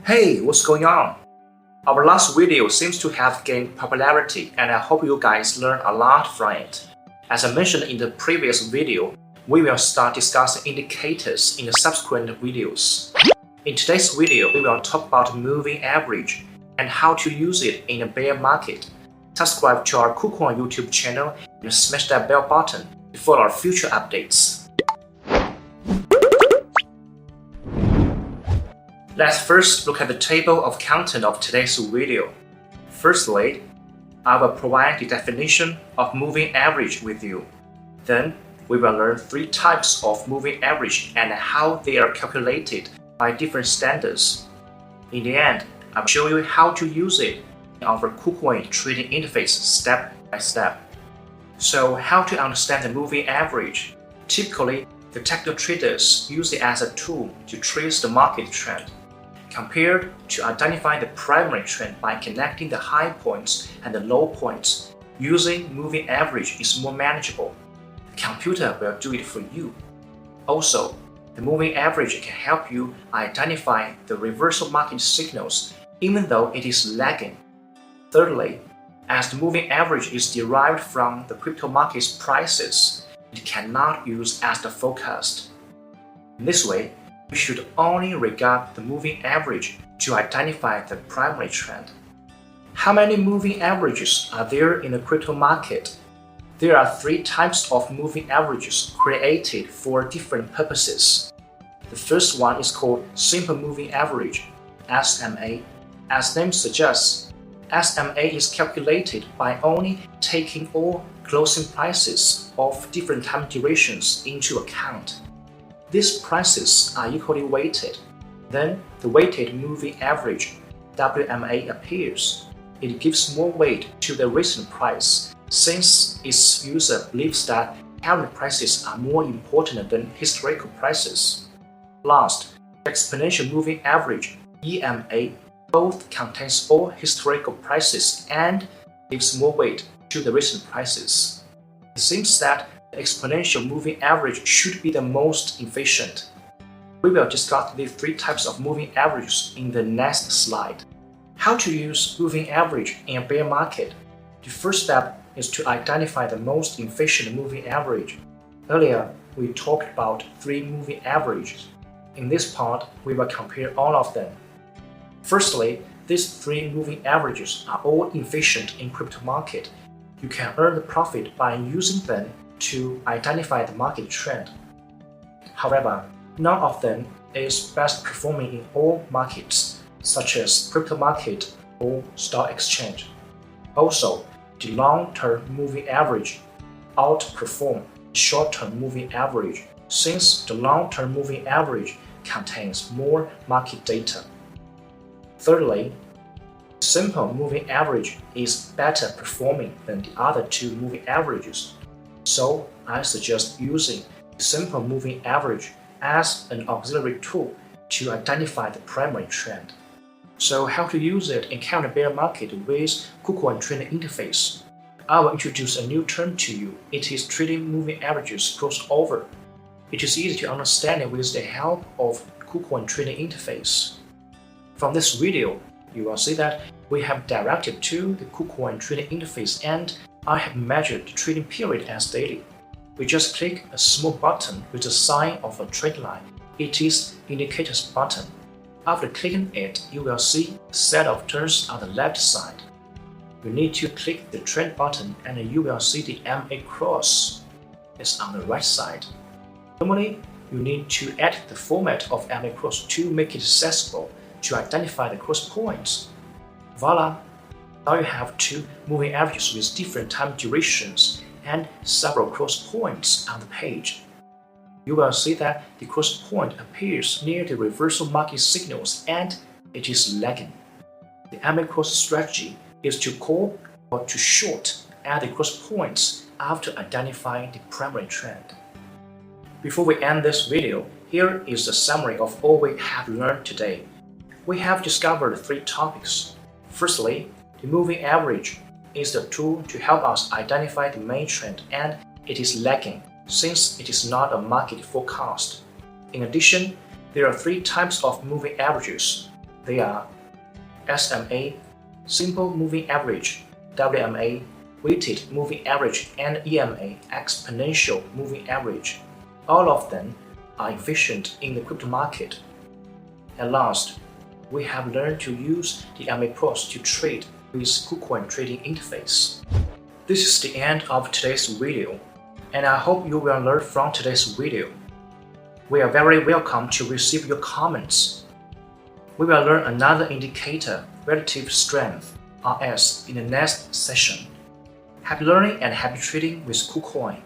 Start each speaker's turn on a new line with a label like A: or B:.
A: Hey, what's going on? Our last video seems to have gained popularity and I hope you guys learn a lot from it. As I mentioned in the previous video, we will start discussing indicators in the subsequent videos. In today's video, we will talk about moving average and how to use it in a bear market. Subscribe to our KuCoin YouTube channel and smash that bell button to follow our future updates. Let's first look at the table of content of today's video. Firstly, I will provide the definition of moving average with you. Then, we will learn three types of moving average and how they are calculated by different standards. In the end, I will show you how to use it in our KuCoin trading interface step by step. So, how to understand the moving average? Typically, the technical traders use it as a tool to trace the market trend, compared to identifying the primary trend by connecting the high points and the low points. Using moving average is more manageable. The computer will do it for you. Also, the moving average can help you identify the reversal market signals even though it is lagging. Thirdly, as the moving average is derived from the crypto market's prices, it cannot use as the forecast. In this way, we should only regard the moving average to identify the primary trend. How many moving averages are there in the crypto market? There are three types of moving averages created for different purposes. The first one is called simple moving average, SMA. As name suggests, SMA is calculated by only taking all closing prices of different time durations into account. These prices are equally weighted. Then the weighted moving average, WMA, appears. It gives more weight to the recent price since its user believes that current prices are more important than historical prices. Last, the exponential moving average, EMA, both contains all historical prices and gives more weight to the recent prices. It seems that the exponential moving average should be the most efficient. We will discuss these three types of moving averages in the next slide. How to use moving average in a bear market? The first step is to identify the most efficient moving average. Earlier, we talked about three moving averages. In this part, we will compare all of them. Firstly, these three moving averages are all efficient in crypto market. You can earn the profit by using them to identify the market trend. However, none of them is best performing in all markets, such as crypto market or stock exchange. Also, the long-term moving average outperforms the short-term moving average since the long-term moving average contains more market data. Thirdly, simple moving average is better performing than the other two moving averages. So, I suggest using the simple moving average as an auxiliary tool to identify the primary trend. So, how to use it in counter bear market with KuCoin trading interface? I will introduce a new term to you. It is trading moving averages crossover. It is easy to understand it with the help of KuCoin trading interface. From this video, you will see that we have directed to the KuCoin trading interface and I have measured the trading period as daily. We just click a small button with the sign of a trend line. It is indicators button. After clicking it, you will see a set of turns on the left side. You need to click the trend button and you will see the MA cross. It's on the right side. Normally, you need to edit the format of MA cross to make it accessible to identify the cross points. Voila! Now you have two moving averages with different time durations and several cross points on the page. You will see that the cross point appears near the reversal market signals and it is lagging. The MA cross strategy is to call or to short at the cross points after identifying the primary trend. Before we end this video, here is a summary of all we have learned today. We have discovered three topics. Firstly, the moving average is the tool to help us identify the main trend and it is lagging since it is not a market forecast. In addition, there are three types of moving averages. They are SMA, Simple Moving Average, WMA, Weighted Moving Average, and EMA, Exponential Moving Average. All of them are efficient in the crypto market. At last, we have learned to use the MA Pros to trade with KuCoin trading interface. This is the end of today's video, and I hope you will learn from today's video. We are very welcome to receive your comments. We will learn another indicator, relative strength, RS, in the next session. Happy learning and happy trading with KuCoin.